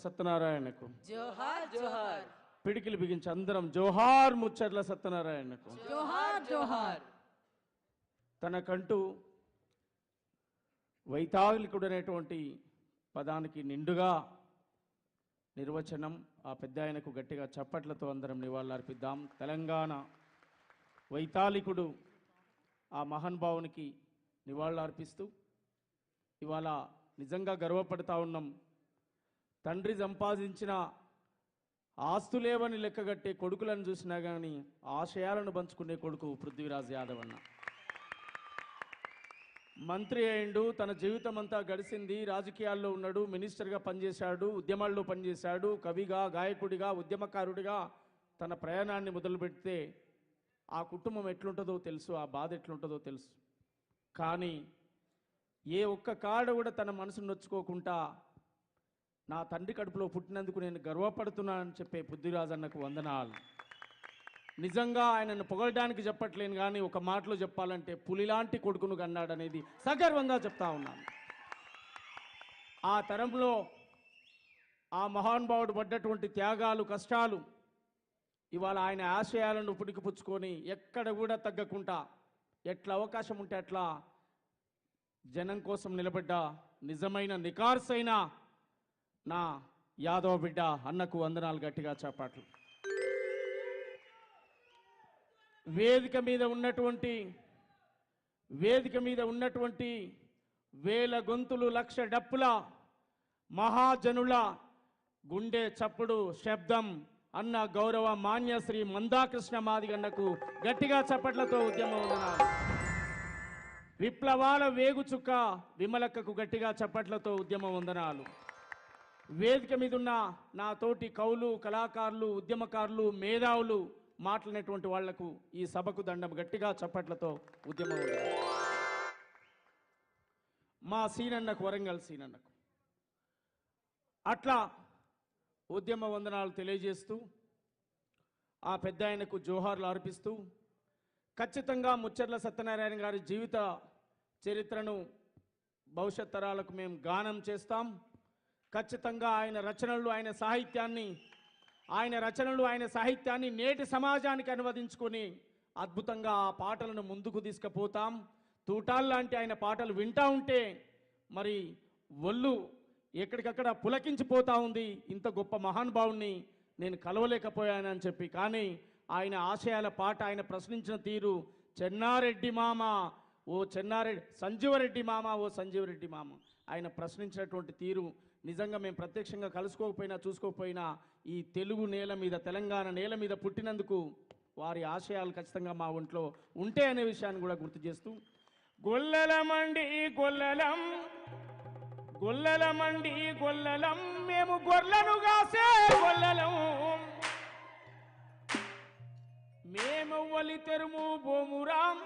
సత్యనారాయణకు జోహార్ జోహార్. పిడికిలు బిగించి అందరం జోహార్ ముచ్చట్ల సత్యనారాయణకు జోహార్ జోహార్. తనకంటూ వైతాళికుడు అనేటువంటి పదానికి నిండుగా నిర్వచనం ఆ పెద్ద ఆయనకు గట్టిగా చప్పట్లతో అందరం నివాళులర్పిద్దాం. తెలంగాణ వైతాళికుడు ఆ మహానుభావునికి నివాళులర్పిస్తూ ఇవాళ నిజంగా గర్వపడతా ఉన్నాం. తండ్రి సంపాదించిన ఆస్తులేవని లెక్కగట్టే కొడుకులను చూసినా కానీ ఆశయాలను పంచుకునే కొడుకు పృథ్వీరాజ్ యాదవ్ అన్న. మంత్రి అయిండు, తన జీవితం అంతా గడిచింది రాజకీయాల్లో ఉన్నాడు, మినిస్టర్గా పనిచేశాడు, ఉద్యమాల్లో పనిచేశాడు, కవిగా, గాయకుడిగా, ఉద్యమకారుడిగా తన ప్రయాణాన్ని మొదలుపెడితే ఆ కుటుంబం ఎట్లుంటుందో తెలుసు, ఆ బాధ ఎట్లుంటుందో తెలుసు. కానీ ఏ ఒక్క కాడ కూడా తన మనసును నొచ్చుకోకుండా నా తండ్రి కడుపులో పుట్టినందుకు నేను గర్వపడుతున్నానని చెప్పే పృథ్వీరాజ్ అన్నకు వందనాలు. నిజంగా ఆయనను పొగడడానికి చెప్పట్లేను, కానీ ఒక మాటలో చెప్పాలంటే పులిలాంటి కొడుకును కన్నాడనేది సగర్వంగా చెప్తా ఉన్నాను. ఆ తరంలో ఆ మహానుభావుడు పడ్డటువంటి త్యాగాలు, కష్టాలు ఇవాళ ఆయన ఆశయాలను పుడికిపుచ్చుకొని ఎక్కడ కూడా తగ్గకుండా ఎట్లా అవకాశం ఉంటే అట్లా జనం కోసం నిలబడ్డ నిజమైన నికార్సైన నా యాదవ బిడ్డ అన్నకు వందనాలు. గట్టిగా చప్పట్లు. వేదిక మీద ఉన్నటువంటి వేల గొంతులు, లక్ష డప్పుల మహాజనుల గుండె చప్పుడు శబ్దం అన్న గౌరవ మాన్య శ్రీ మందాకృష్ణ మాదిగన్నకు గట్టిగా చప్పట్లతో ఉద్యమం వందనాలు. విప్లవాల వేగుచుక్క విమలక్కకు గట్టిగా చప్పట్లతో ఉద్యమం వందనాలు. వేదిక మీద ఉన్న నా తోటి కవులు, కళాకారులు, ఉద్యమకారులు, మేధావులు మాట్లాడినటువంటి వాళ్లకు ఈ సభకు దండం. గట్టిగా చప్పట్లతో ఉద్యమం వందనాలు. మా సీనన్నకు, వరంగల్ సీనన్నకు అట్లా ఉద్యమ వందనాలు తెలియజేస్తూ ఆ పెద్ద ఆయనకు జోహార్లు అర్పిస్తూ ఖచ్చితంగా ముచ్చర్ల సత్యనారాయణ గారి జీవిత చరిత్రను భవిష్యత్ తరాలకు మేము గానం చేస్తాం. ఖచ్చితంగా ఆయన రచనలు, ఆయన సాహిత్యాన్ని నేటి సమాజానికి అనువదించుకొని అద్భుతంగా ఆ పాటలను ముందుకు తీసుకుపోతాం. తూటాల్లాంటి ఆయన పాటలు వింటా ఉంటే మరి ఒళ్ళు ఎక్కడికక్కడ పులకించిపోతా ఉంది. ఇంత గొప్ప మహానుభావుణ్ణి నేను కలవలేకపోయానని చెప్పి. కానీ ఆయన ఆశయాల పాట, ఆయన ప్రశ్నించిన తీరు, చెన్నారెడ్డి మామ ఓ సంజీవరెడ్డి మామ ఓ సంజీవరెడ్డి మామ, ఆయన ప్రశ్నించినటువంటి తీరు నిజంగా మేము ప్రత్యక్షంగా కలుసుకోకపోయినా చూసుకోకపోయినా ఈ తెలుగు నేల మీద, తెలంగాణ నేల మీద పుట్టినందుకు వారి ఆశయాలు ఖచ్చితంగా మా ఒంట్లో ఉంటే అనే విషయాన్ని కూడా గుర్తు చేస్తూ గొల్లలమండి గొల్లలం, గొల్లలమండి గొల్లలం, మేము గొర్రెలను కాసే గొల్లలం, మేమవ్వలి తెరుము బోమురాం,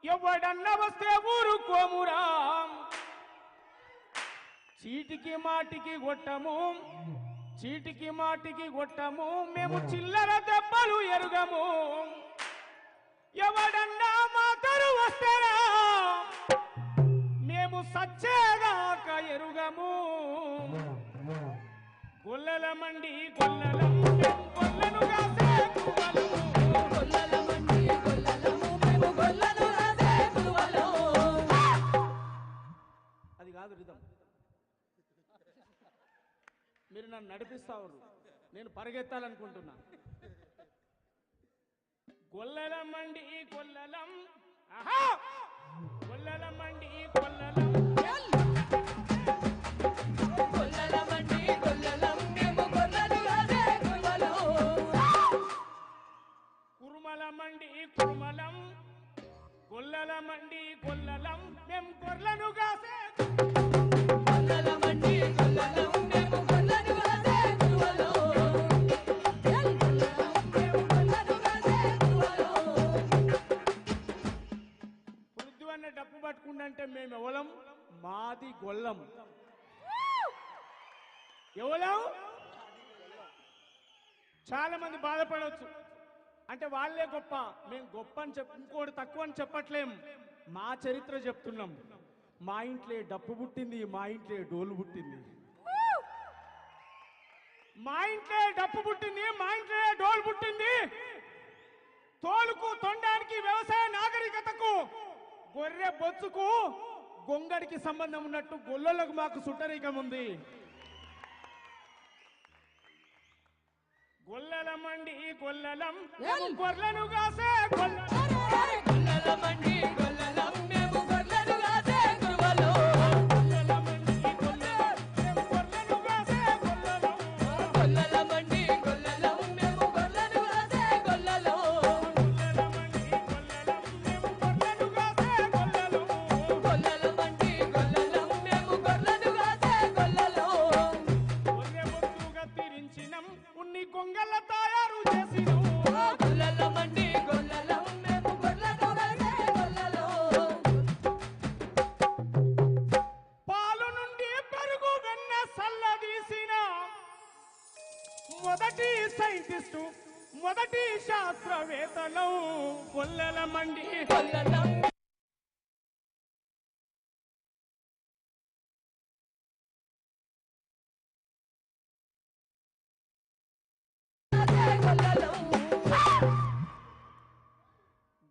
ఎవడన్న వస్తే ఊరుకోమురాం, చీటికి మాటికి కొట్టము, మేము చిల్లర దెబ్బలు ఎరుగము, ఎవడన్నా మాతరు వస్తారా మేము సచ్చేదాక ఎరుగము, గొల్లలమండి గొల్లలం, గొల్లను కాసే గువ్వలము, గొల్లలమండి గొల్లలము, మేము గొల్లను కాసే గువ్వలము. అది కాదు రిధం, మీరు నన్ను నడిపిస్తావు, నేను పరిగెత్తాలనుకుంటున్నా. గొల్లలమండి గొల్లలం, ఆహా, గొల్లలమండి గొల్లలం, గొల్లలమండి గొల్లలం, మేము గొల్లను కాసే గువ్వలము. కురుమలమండి కురుమలం, గొల్లలమండి గొల్లలం, మేము గొర్రెలను కాసే, గొల్లలమండి గొల్లలం, మేము గొల్లను కాసే గువ్వలము. మేము గొల్లను కాసే గువ్వలము. పృథ్వీ అన్న డప్పు పట్టుకుంటే మేము ఎవలం, మాది గొల్లం, ఎవలం. చాలా మంది బాధపడవచ్చు, అంటే వాళ్ళే గొప్ప, మేము గొప్ప అని ఇంకోటి తక్కువ అని చెప్పట్లేం, మా చరిత్ర చెప్తున్నాం. మా ఇంట్లో డప్పు పుట్టింది, మా ఇంట్లో డోలు పుట్టింది. మా ఇంట్లో డప్పు పుట్టింది, మా ఇంట్లో డోలు పుట్టింది. తోలుకు తొండానికి వ్యవసాయ నాగరికతకు గొర్రె బొచ్చుకు గొంగడికి సంబంధం ఉన్నట్టు గొల్లలకు మాకు సుట్టరికం ఉంది. గొల్లలమండి గొల్లలం గొర్రెలను కాసే గొల్లలమండి గొల్లలం మేము గొర్రెలు కాసే గురువలు. గొల్లలమండి గొల్లలం మేము గొర్రెలు కాసే గొల్లలు. గొల్లలమండి గొల్లలం మేము గొర్రెలు కాసే గొల్లలు. తిరించినం ఉన్ని కొంగల తయారు చేసినం. గొల్లలమండి గొల్లలం మేము గొర్రెలు కాసే గొల్లలు. పాలు నుండి పెరుగు వెన్న సల్లదీసిన మొదటి సైంటిస్టు, మొదటి శాస్త్రవేత్తలు గొల్లలమండి. గొల్లలం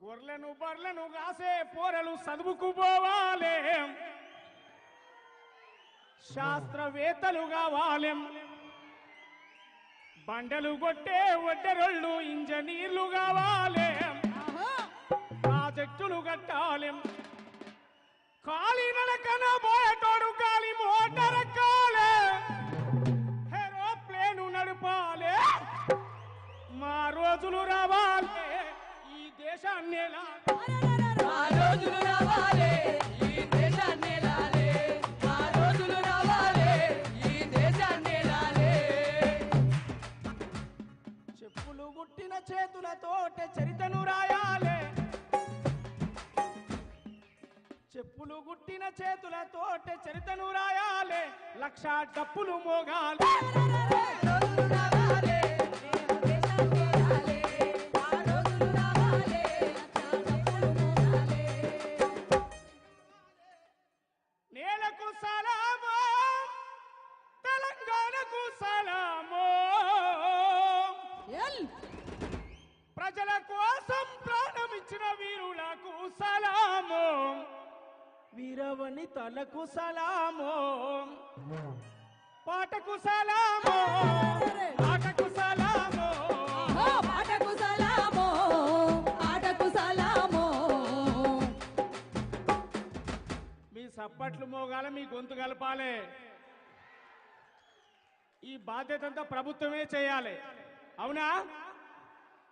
గొర్రెలను బర్రెలను కాసే పోరలు చదువుకు పోవాలే, శాస్త్రవేత్తలు కావాలి. బండలు కొట్టే ఒడ్డెరోళ్ళు ఇంజనీర్లు కావాలి. ప్రాజెక్టులు కట్టాలి. ఖాళీ నడకన పోయేటోడు గాలి మోటార్ ఎక్కాలి. ఏరోప్లేను నడపాలి. మా రోజులు రావాలి, ఈ దేశాన్ని ఆ రోజులు రావాలి, ఈ దేశాన్ని ఏలాలి. ఆ రోజులు రావాలి, ఈ దేశాన్ని ఏలాలి. చెప్పులు గుట్టిన చేతులతోటే చరితను రాయాలి. చెప్పులు గుట్టిన చేతులతోటే చరితను రాయాలి. లక్ష డప్పులు మోగాలి. రోజులు రావాలి, మేము దేశాన్ని ఏలాలి. ఆ రోజులు రావాలి, లక్ష డప్పులు మోగాలి. నేలకు సలామో, తెలంగాణకు సలామో, ప్రజల కోసం ప్రాణమిచ్చిన వీరులకు సలామో, వీరవని తలకు సలామో, పాటకు సలామో, ఆటకు సలామో. ఆటకు సలామో, ఆటకు సలామో. మీ సప్పట్లు మోగాల, మీ గొంతు కలపాలి. ఈ బాధ్యత అంతా ప్రభుత్వమే చేయాలి, అవునా?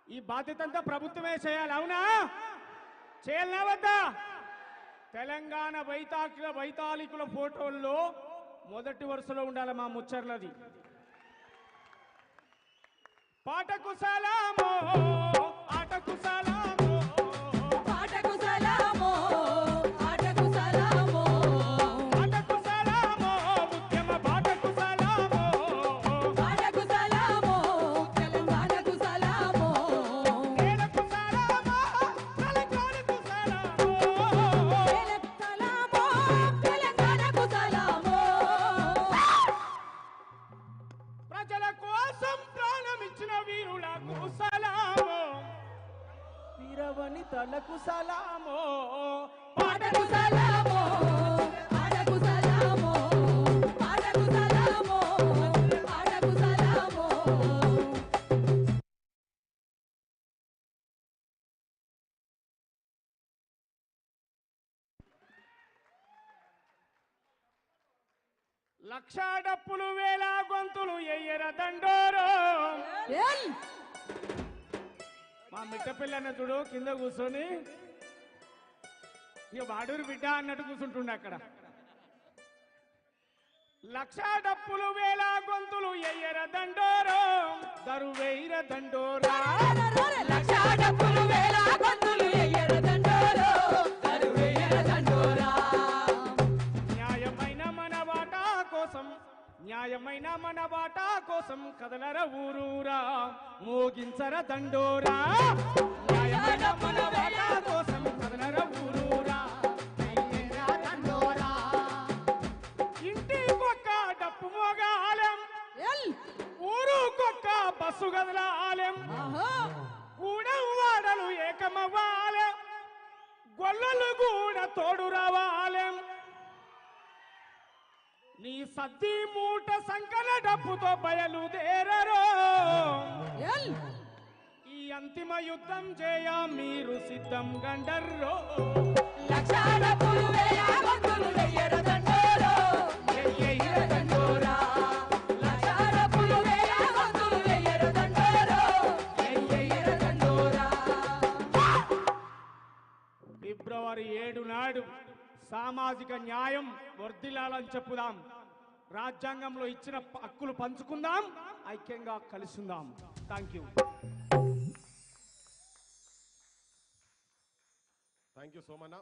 ఈ బాధ్యత అంతా ప్రభుత్వమే చేయాలి, అవునా? చేయాలనా వద్దా? తెలంగాణ వైతాళికుల ఫోటోల్లో మొదటి వరుసలో ఉండాలి మా ముచ్చర్లది. పాటకు సలామో, ఆటకు సలామో, ఆటకు సలామో, ఆటకు సలామో. ఆటకు సలామో, ఉద్యమ బాటకు సలామో, ఆటకు సలామో, తెలంగాణకు సలామో. నేలకు సలామో, తెలంగాణకు సలామో. నేలకు సలామో, తెలంగాణకు సలామో. ప్రజల కోసం ప్రాణమిచ్చిన వీరులకు సలామో, వీరవని తలకు సలామో. ఆటకు సలామో, ఆటకు సలామో, ఆటకు సలామో, ఆటకు సలామో. లక్ష డప్పులు వేల గొంతులు ఎయ్యర దండోరో. మా మిట్ట పిల్లన్న చూడు కింద కూర్చొని ఇక వాడూరు బిడ్డ అన్నట్టు కూర్చుంటుండే అక్కడ. లక్ష డప్పులు వేల గొంతులు ఎయ్యర దండోరో, దరువేయిర దండోరా. లక్ష డప్పులు వేల గొంతులు ఎయ్యర దండోరో, కరువెయ్యర దండోరా. న్యాయమైన మన వాటా కోసం, న్యాయమైన మన వాటా కోసం కదలర ఊరూరా, మోగించర దండోరా. న్యాయమైన మన వాటా కోసం కదలర ఊరూరా, ఎయ్యర దండోరా. ఇంటికొక్క డప్పు మోగాలం, ఊరు బస్సు గదలాలెం ఆహా గూడెం వాడలు ఏకమవ్వాలె గొల్లలు కూడా తోడు రావాలెం నీ సద్ది మూట సంకల డప్పుతో బయలుదేరరో ఎల్ ఈ అంతిమ యుద్ధం చేయ మీరు సిద్ధం గండర్రో లక్షల పులువేయ భక్తులు వెయ్యర దండోరా వెయ్యర దండోరా లక్షల పులువేయ భక్తులు వెయ్యర దండోరా వెయ్యర దండోరా ఫిబ్రవరి 7 నాడు సామాజిక న్యాయం వర్ధిల్లాలని చెప్పుదాం రాజ్యాంగంలో ఇచ్చిన హక్కులు పంచుకుందాం ఐక్యంగా కలిసిందాం thank you thank you Somanna